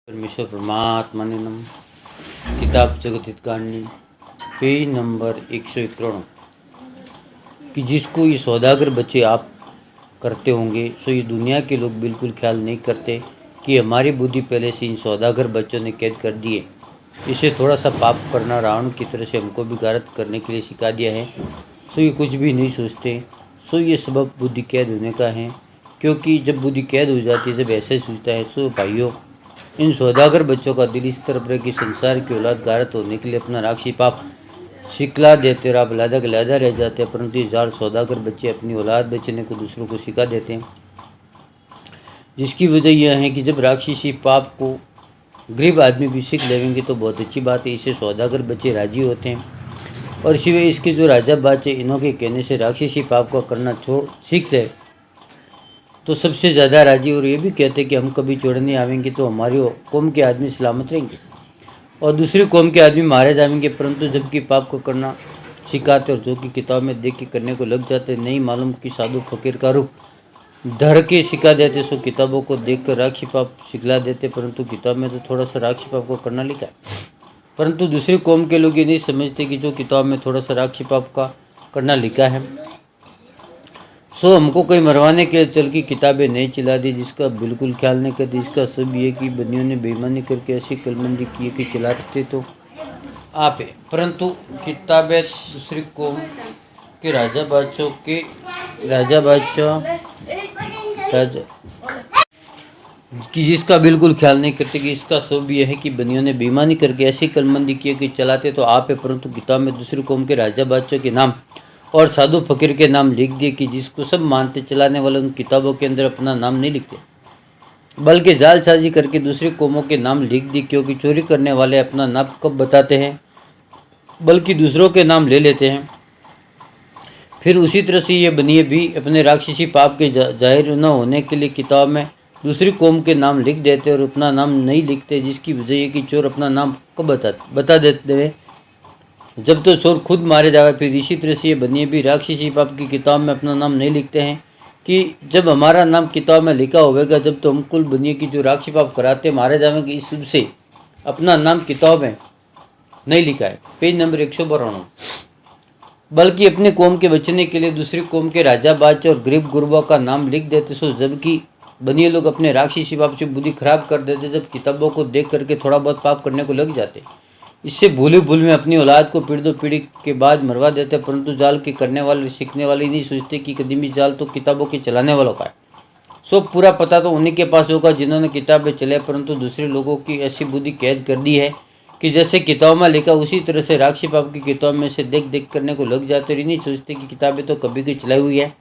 परमेश्वर परमात्मा ने नम। किताब जगत हितकारिणी पेज नंबर 191 कि जिसको ये सौदागर बच्चे आप करते होंगे सो ये दुनिया के लोग बिल्कुल ख्याल नहीं करते कि हमारी बुद्धि पहले से इन सौदागर बच्चों ने कैद कर दी है। इसे थोड़ा सा पाप करना रावण की तरह से हमको भी गारत करने के लिए सिखा दिया है। सो ये कुछ भी नहीं सोचते। सो ये सबब बुद्धि कैद होने का है, क्योंकि जब बुद्धि कैद हो जाती है, जब ऐसे सोचता है, सो भाइयों इन सौदागर बच्चों का दिल इस तरफ रहे कि संसार की औलाद गारत होने के लिए अपना राक्षसी पाप सिखला देते और आप लादा के लादा रह जाते हैं। परंतु ये जाल सौदागर बच्चे अपनी औलाद बेचने को दूसरों को सिखा देते हैं, जिसकी वजह यह है कि जब राक्षसी पाप को गरीब आदमी भी सीख लेंगे तो बहुत अच्छी बात है। इससे सौदागर बच्चे राजी होते हैं और सिवाय इसके जो राजा बाचे इन्हों के कहने से राक्षसी पाप को करना सीखते हैं तो सबसे ज़्यादा राजी, और ये भी कहते हैं कि हम कभी छोड़ने आवेंगे तो हमारी कौम के आदमी सलामत रहेंगे और दूसरी कौम के आदमी मारे जाएंगे। परंतु जबकि पाप को करना सिखाते और जो कि किताब में देख के करने को लग जाते, नहीं मालूम कि साधु फकीर का रूप धर के सिखा देते। सो किताबों को देखकर राक्षसी पाप सिखला देते, परंतु किताब में तो थोड़ा सा राक्षसी पाप को करना लिखा है। परंतु दूसरी कौम के लोग ये नहीं समझते कि जो किताब में थोड़ा सा राक्षसी पाप का करना लिखा है सो हमको कोई मरवाने के चल की किताबें नहीं चिल्ला दी, जिसका बिल्कुल ख्याल नहीं करती। इसका सब ये कि बनियों ने बेईमानी करके ऐसी कलबंदी की है कि चलाते तो आप है, परंतु किताबें दूसरी कौम के राजा कि जिसका बिल्कुल ख्याल नहीं करते कि इसका सब यह है कि बनियों ने बेईमानी करके ऐसी कलबंदी की है कि चलाते तो आप है, परंतु किताब में दूसरी कौम के राजा बादशाह के नाम और साधु फकीर के नाम लिख दिए कि जिसको सब मानते चलाने वाले उन किताबों के अंदर अपना नाम नहीं लिखते, बल्कि जालसाजी करके दूसरी कौमों के नाम लिख दी। क्योंकि चोरी करने वाले अपना नाम कब बताते हैं, बल्कि दूसरों के नाम ले लेते हैं। फिर उसी तरह से ये बनिए भी अपने राक्षसी पाप के जाहिर न होने के लिए किताब में दूसरी कौम के नाम लिख देते और अपना नाम नहीं लिखते, जिसकी वजह ये कि चोर अपना नाम कब बता देते हैं जब तो चोर खुद मारे जावे। फिर इसी तरह से ये बनिए भी राक्षसी पाप की किताब में अपना नाम नहीं लिखते हैं कि जब हमारा नाम किताब में लिखा होगा जब तो हम कुल बनिए की जो राक्षसी पाप कराते मारे जाएंगे, इस से अपना नाम किताब में नहीं लिखा है। पेज नंबर 192 बल्कि अपने कौम के बचने के लिए दूसरी कौम के राजा बादशाह और गरीब गुरबा का नाम लिख देते। सो जबकि बनिए लोग अपने राक्षसी पाप से बुद्धि खराब कर देते, जब किताबों को देख करके थोड़ा बहुत पाप करने को लग जाते। इससे भूले भूल में अपनी औलाद को पीढ़ी दो पीढ़ी के बाद मरवा देते। परंतु जाल के करने वाले सीखने वाले नहीं सोचते कि कदीमी जाल तो किताबों के चलाने वालों का है। सो पूरा पता तो उन्हीं के पास होगा जिन्होंने किताबें चलाए, परंतु दूसरे लोगों की ऐसी बुद्धि कैद कर दी है कि जैसे किताब में लिखा उसी तरह से राक्षसी पाप की किताब में से देख देख करने को लग जाते और नहीं सोचते कि किताबें तो कभी की चलाई हुई है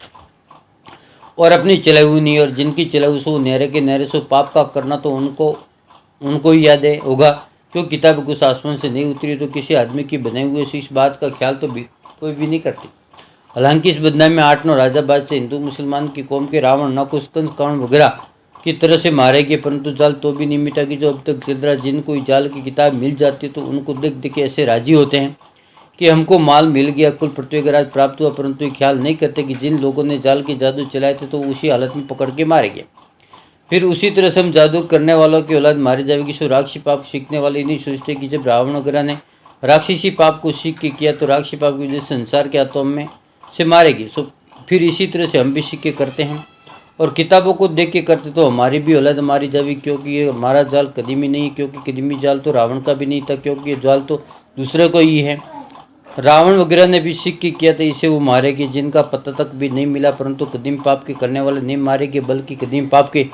और अपनी चलाई हुई नहीं, और जिनकी चलाई हुई सो नहरे के नहरे सो पाप का करना तो उनको ही याद है होगा, क्यों किताब कुछ आसमान से नहीं उतरी तो किसी आदमी की बनाई हुई इस बात का ख्याल तो कोई भी नहीं करती। हालांकि इस बदनामी में 8-9 राजा बादशाह हिंदू मुसलमान की कौम के रावण नकुश कंस कर्ण वगैरह की तरह से मारे गए, परंतु जाल तो भी नहीं मिटा कि जो अब तक चल रहा। जिनको जाल की किताब मिल जाती है तो उनको देख देख के ऐसे राजी होते हैं कि हमको माल मिल गया, कुल पृथ्वी राज प्राप्त हुआ, परंतु ये ख्याल नहीं करते कि जिन लोगों ने जाल के जादू चलाए थे तो उसी हालत में पकड़ के मारे गए। फिर उसी तरह से हम जादू करने वालों की औलाद मारी जाएगी। सो राक्षसी पाप सीखने वाले नहीं सोचते कि जब रावण वगैरह ने राक्षसी पाप को सीख के किया तो राक्षसी पाप की वजह से संसार के हाथों में से मारेगी। सो फिर इसी तरह से हम भी सीख के करते हैं और किताबों को देख के करते तो हमारी भी औलाद मारी जाएगी, क्योंकि ये हमारा जाल कदीमी नहीं है, क्योंकि कदीमी जाल तो रावण का भी नहीं था, क्योंकि ये जाल तो दूसरे को ही है। रावण वगैरह ने भी सीख के किया था, इसे वो मारेगी जिनका पता तक भी नहीं मिला। परंतु कदीम पाप के करने वाले नहीं मारेंगे, बल्कि कदीम पाप के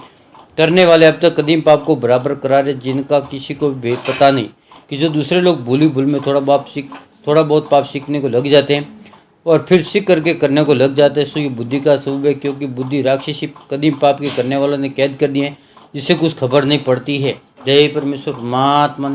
करने वाले अब तक कदीम पाप को बराबर करा रहे, जिनका किसी को भी पता नहीं कि जो दूसरे लोग भूली भूल में थोड़ा बहुत पाप सीखने को लग जाते हैं और फिर सीख करके करने को लग जाते हैं। सो ये बुद्धि का सबूब है, क्योंकि बुद्धि राक्षसी कदीम पाप के करने वालों ने कैद कर दी है, जिससे कुछ खबर नहीं पड़ती है। जय परमेश्वर परमात्मा।